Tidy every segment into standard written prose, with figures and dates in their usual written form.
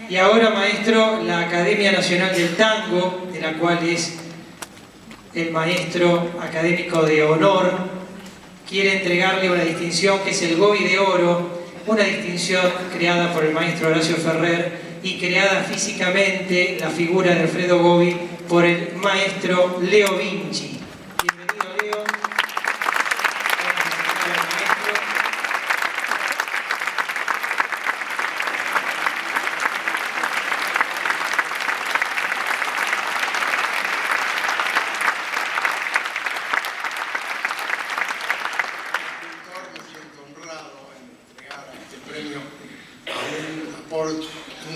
Y ahora, maestro, la Academia Nacional del Tango, de la cual es el maestro académico de honor, quiere entregarle una distinción que es el Gobi de Oro, una distinción creada por el maestro Horacio Ferrer y creada físicamente la figura de Alfredo Gobi por el maestro Leo Vinci. Bienvenido, Leo.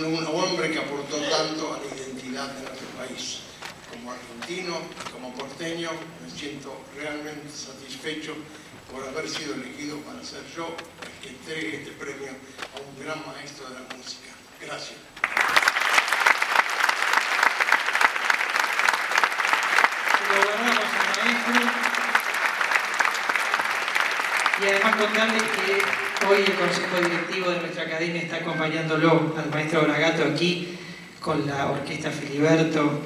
Un hombre que aportó tanto a la identidad de nuestro país. Como argentino, como porteño, me siento realmente satisfecho por haber sido elegido para ser yo el que entregue este premio a un gran maestro de la música. Gracias. Lo guardamos al maestro. Y además contarles que hoy el Consejo Directivo de nuestra Academia está acompañándolo al maestro Bragato aquí con la Orquesta Filiberto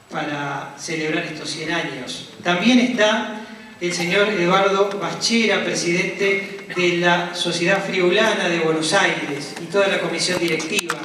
para celebrar estos 100 años. También está el señor Eduardo Baschera, presidente de la Sociedad Friulana de Buenos Aires, y toda la comisión directiva.